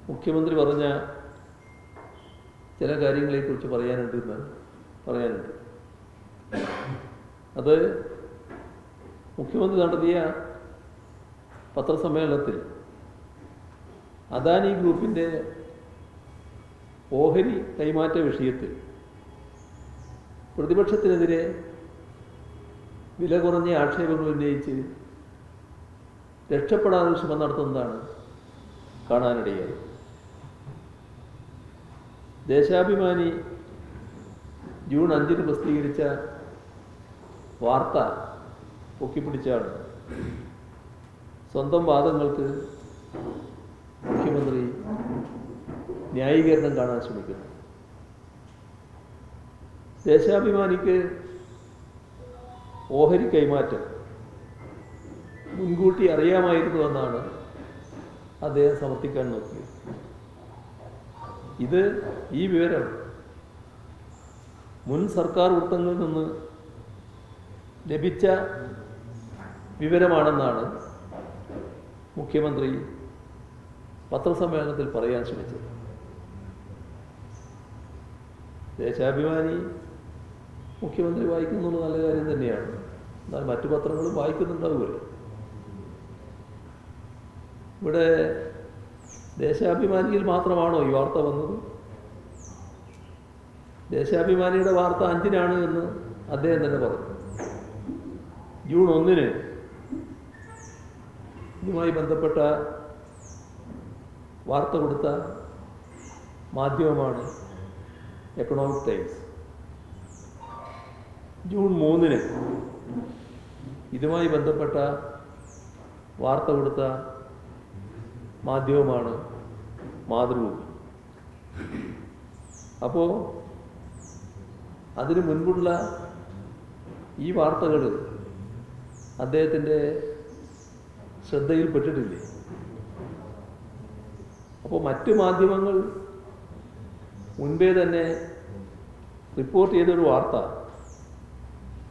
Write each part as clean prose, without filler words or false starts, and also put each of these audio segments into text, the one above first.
മുഖ്യമന്ത്രി പറഞ്ഞ ചില കാര്യങ്ങളെക്കുറിച്ച് പറയാനുണ്ട്. അത് മുഖ്യമന്ത്രി നടത്തിയ പത്രസമ്മേളനത്തിൽ അദാനി ഗ്രൂപ്പിൻ്റെ ഓഹരി കൈമാറ്റ വിഷയത്തിൽ പ്രതിപക്ഷത്തിനെതിരെ വില കുറഞ്ഞ ആക്ഷേപങ്ങൾ ഉന്നയിച്ച് രക്ഷപ്പെടാനുള്ള ശ്രമം നടത്തുന്നതാണ് കാണാനിടയായി. ദേശാഭിമാനി ജൂൺ 5 പ്രസിദ്ധീകരിച്ച വാർത്ത പൊക്കിപ്പിടിച്ചാണ് സ്വന്തം വാദങ്ങൾക്ക് മുഖ്യമന്ത്രി ന്യായീകരണം കാണാൻ ശ്രമിക്കുന്നു. ദേശാഭിമാനിക്ക് ഓഹരി കൈമാറ്റം മുൻകൂട്ടി അറിയാമായിരുന്നുവെന്നാണ് അദ്ദേഹം സമർത്ഥിക്കാൻ നോക്കിയത്. ഈ വിവരം മുൻ സർക്കാർ വൃത്തങ്ങളിൽ നിന്ന് ലഭിച്ച വിവരമാണെന്നാണ് മുഖ്യമന്ത്രി പത്രസമ്മേളനത്തിൽ പറയാൻ ശ്രമിച്ചത്. ദേശാഭിമാനി മുഖ്യമന്ത്രി വായിക്കുന്നത് നല്ല കാര്യം തന്നെയാണ്. എന്നാൽ മറ്റു പത്രങ്ങളും വായിക്കുന്നുണ്ടാവുമല്ലോ. ഇവിടെ ദേശാഭിമാനിയിൽ മാത്രമാണോ ഈ വാർത്ത വന്നത്? ദേശാഭിമാനിയുടെ വാർത്ത 5-നാണ് എന്ന് അദ്ദേഹം തന്നെ പറഞ്ഞു. ജൂൺ 1 ഇതുമായി ബന്ധപ്പെട്ട വാർത്ത കൊടുത്ത മാധ്യമമാണ് എക്കണോമിക് ടൈംസ്. ജൂൺ 3 ഇതുമായി ബന്ധപ്പെട്ട വാർത്ത കൊടുത്ത മാധ്യമമാണ് മാതൃഭൂമി. അപ്പോൾ അതിനു മുൻപുള്ള ഈ വാർത്തകൾ അദ്ദേഹത്തിൻ്റെ ശ്രദ്ധയിൽപ്പെട്ടിട്ടില്ലേ? അപ്പോൾ മറ്റ് മാധ്യമങ്ങൾ മുൻപേ തന്നെ റിപ്പോർട്ട് ചെയ്തൊരു വാർത്ത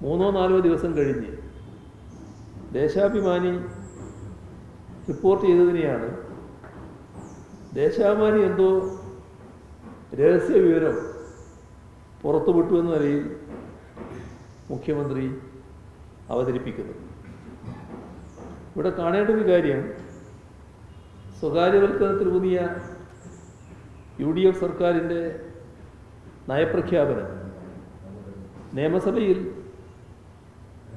3-4 ദിവസം കഴിഞ്ഞ് ദേശാഭിമാനി റിപ്പോർട്ട് ചെയ്തതിനെയാണ് ദേശാഭിമാനി എന്തോ രഹസ്യ വിവരം പുറത്തുവിട്ടു എന്ന നിലയിൽ മുഖ്യമന്ത്രി അവതരിപ്പിക്കുന്നത്. ഇവിടെ കാണേണ്ട ഒരു കാര്യം, സ്വകാര്യവൽക്കരണത്തിലൂന്നിയ UDF സർക്കാരിൻ്റെ നയപ്രഖ്യാപനം നിയമസഭയിൽ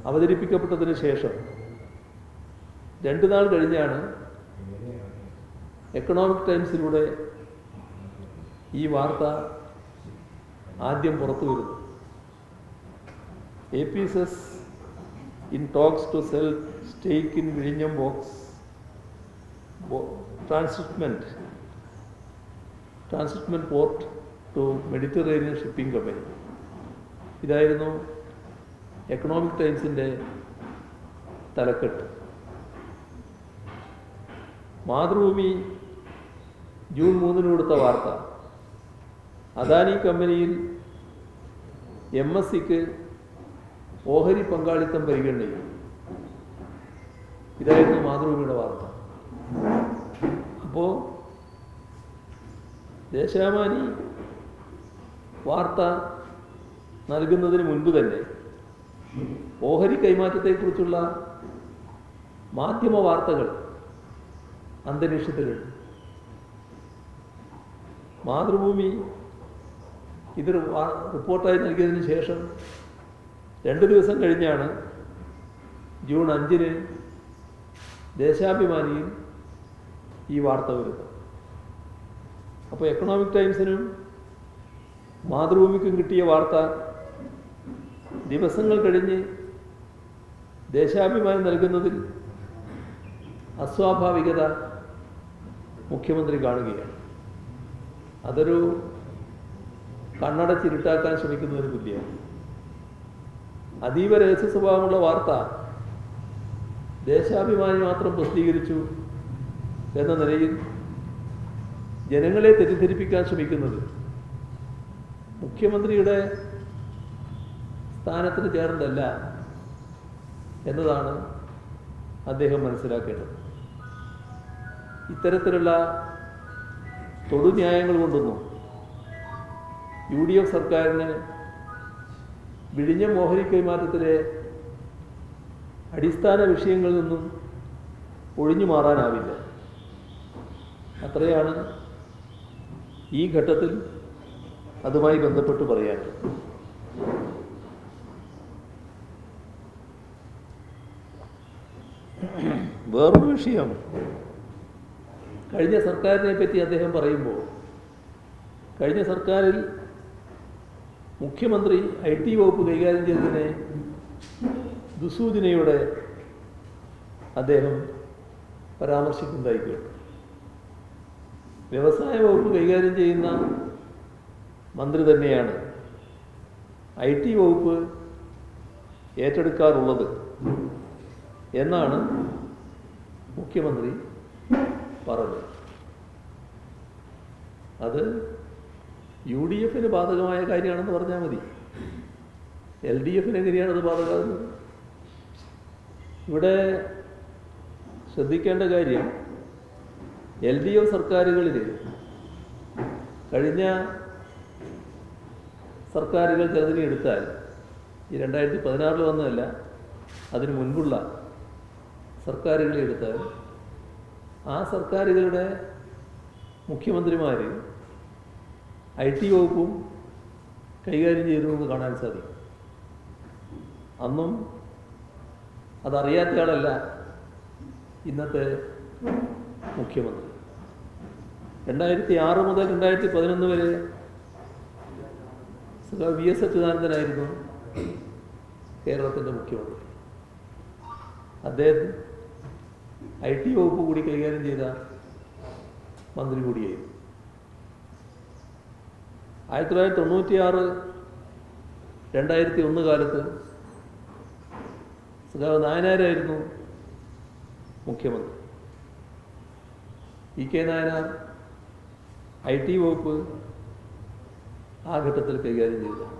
അവതരിപ്പിക്കപ്പെട്ടതിന് ശേഷം 2 നാൾ കഴിഞ്ഞാണ് എക്കണോമിക് ടൈംസിലൂടെ ഈ വാർത്ത ആദ്യം പുറത്തു വരുന്നു. APSS in talks to sell stake in Vizhinjam transshipment port to Mediterranean Shipping Company. ഇതായിരുന്നു എക്കണോമിക് ടൈംസിൻ്റെ തലക്കെട്ട്. മാതൃഭൂമി ജൂൺ 3 കൊടുത്ത വാർത്ത അദാനി കമ്പനിയിൽ MSCക്ക് ഓഹരി പങ്കാളിത്തം പരിഗണനയിൽ. ഇതായിരുന്നു മാതൃഭൂമിയുടെ വാർത്ത. അപ്പോൾ ദേശാഭിമാനി വാർത്ത നൽകുന്നതിന് മുൻപ് തന്നെ ഓഹരി കൈമാറ്റത്തെക്കുറിച്ചുള്ള മാധ്യമ വാർത്തകൾ അന്തരീക്ഷത്തിലുണ്ട്. മാതൃഭൂമി ഇത് റിപ്പോർട്ടായി നൽകിയതിന് ശേഷം 2 ദിവസം കഴിഞ്ഞാണ് ജൂൺ 5 ദേശാഭിമാനിയിൽ ഈ വാർത്ത വരുന്നത്. അപ്പോൾ എക്കണോമിക് ടൈംസിനും മാതൃഭൂമിക്കും കിട്ടിയ വാർത്ത ദിവസങ്ങൾ കഴിഞ്ഞ് ദേശാഭിമാനി നൽകുന്നതിൽ അസ്വാഭാവികത മുഖ്യമന്ത്രി കാണുകയാണ്. അതൊരു കണ്ണടച്ചിരുട്ടാക്കാൻ ശ്രമിക്കുന്നതിന് തുല്യമാണ്. അതീവ രഹസ്യ സ്വഭാവമുള്ള വാർത്ത ദേശാഭിമാനി മാത്രം പ്രസിദ്ധീകരിച്ചു എന്ന നിലയിൽ ജനങ്ങളെ തെറ്റിദ്ധരിപ്പിക്കാൻ ശ്രമിക്കുന്നത് മുഖ്യമന്ത്രിയുടെ സ്ഥാനത്തിന് ചേർന്നതല്ല എന്നതാണ് അദ്ദേഹം മനസ്സിലാക്കേണ്ടത്. ഇത്തരത്തിലുള്ള തൊടുന്യായങ്ങൾ കൊണ്ടൊന്നും UDF സർക്കാരിന് വിഴിഞ്ഞം ഓഹരി കൈമാറ്റത്തിലെ അടിസ്ഥാന വിഷയങ്ങളിൽ നിന്നും ഒഴിഞ്ഞു മാറാനാവില്ല. അത്രയാണ് ഈ ഘട്ടത്തിൽ അതുമായി ബന്ധപ്പെട്ട് പറയാനുള്ളത്. വേറൊരു വിഷയം, കഴിഞ്ഞ സർക്കാരിനെ പറ്റി അദ്ദേഹം പറയുമ്പോൾ, കഴിഞ്ഞ സർക്കാരിൽ മുഖ്യമന്ത്രി IT വകുപ്പ് കൈകാര്യം ചെയ്തതിനെ ദുസൂചനയോടെ അദ്ദേഹം പരാമർശിക്കുന്നതായി കേട്ടു. വ്യവസായ വകുപ്പ് കൈകാര്യം ചെയ്യുന്ന മന്ത്രി തന്നെയാണ് IT വകുപ്പ് ഏറ്റെടുക്കാറുള്ളത് എന്നാണ് മുഖ്യമന്ത്രി പറഞ്ഞത്. അത് UDFന് ബാധകമായ കാര്യമാണെന്ന് പറഞ്ഞാൽ മതി. LDFന് എങ്ങനെയാണത് ബാധകമാകുന്നത്? ഇവിടെ ശ്രദ്ധിക്കേണ്ട കാര്യം, LDF സർക്കാരുകളിൽ കഴിഞ്ഞ സർക്കാരുകൾ ചിലതിനെ എടുത്താൽ, ഈ 2016 വന്നതല്ല, അതിന് മുൻപുള്ള സർക്കാരുകളെ എടുത്താൽ, ആ സർക്കാരുകളുടെ മുഖ്യമന്ത്രിമാർ IT വകുപ്പും കൈകാര്യം ചെയ്തിരുന്നത് കാണാൻ സാധിക്കും. അന്നും അതറിയാത്തയാളല്ല ഇന്നത്തെ മുഖ്യമന്ത്രി. 2006 മുതൽ 2011 വരെ VS അച്യുതാനന്ദനായിരുന്നു കേരളത്തിൻ്റെ മുഖ്യമന്ത്രി. അദ്ദേഹം IT വകുപ്പ് കൂടി കൈകാര്യം ചെയ്ത മന്ത്രി കൂടിയായിരുന്നു. 1996, 2001 കാലത്ത് സഖാവ് നായനാരായിരുന്നു മുഖ്യമന്ത്രി. EK നായനാർ IT വകുപ്പ് ആ ഘട്ടത്തിൽ കൈകാര്യം ചെയ്തതാണ്.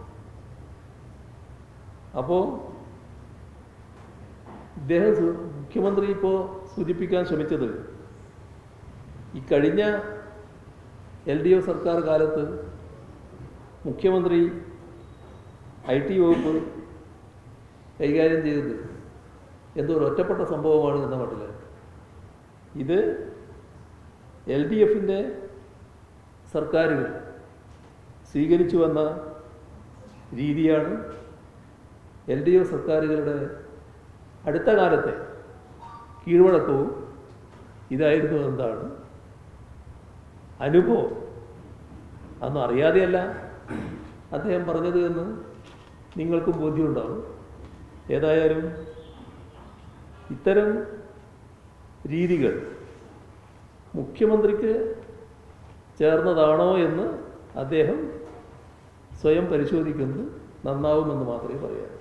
അപ്പോൾ ഇദ്ദേഹം മുഖ്യമന്ത്രി ഇപ്പോൾ സൂചിപ്പിക്കാൻ ശ്രമിച്ചത്, ഈ കഴിഞ്ഞ LDF സർക്കാർ കാലത്ത് മുഖ്യമന്ത്രി IT വകുപ്പ് കൈകാര്യം ചെയ്തത് എന്തോ ഒരു ഒറ്റപ്പെട്ട സംഭവമാണ് എന്ന മട്ടിലാണ്. ഇത് LDFൻ്റെ സർക്കാരുകൾ സ്വീകരിച്ചു വന്ന രീതിയാണ്. LDF സർക്കാരുകളുടെ അടുത്ത കാലത്തെ കീഴ്വഴക്കവും ഇതായിരുന്നു എന്താണ് അനുഭവം. അന്ന് അറിയാതെയല്ല അദ്ദേഹം പറഞ്ഞത് എന്ന് നിങ്ങൾക്കും ബോധ്യമുണ്ടാവും. ഏതായാലും ഇത്തരം രീതികൾ മുഖ്യമന്ത്രിക്ക് ചേർന്നതാണോ എന്ന് അദ്ദേഹം സ്വയം പരിശോധിക്കുന്നത് നന്നാവുമെന്ന് മാത്രമേ പറയാവൂ.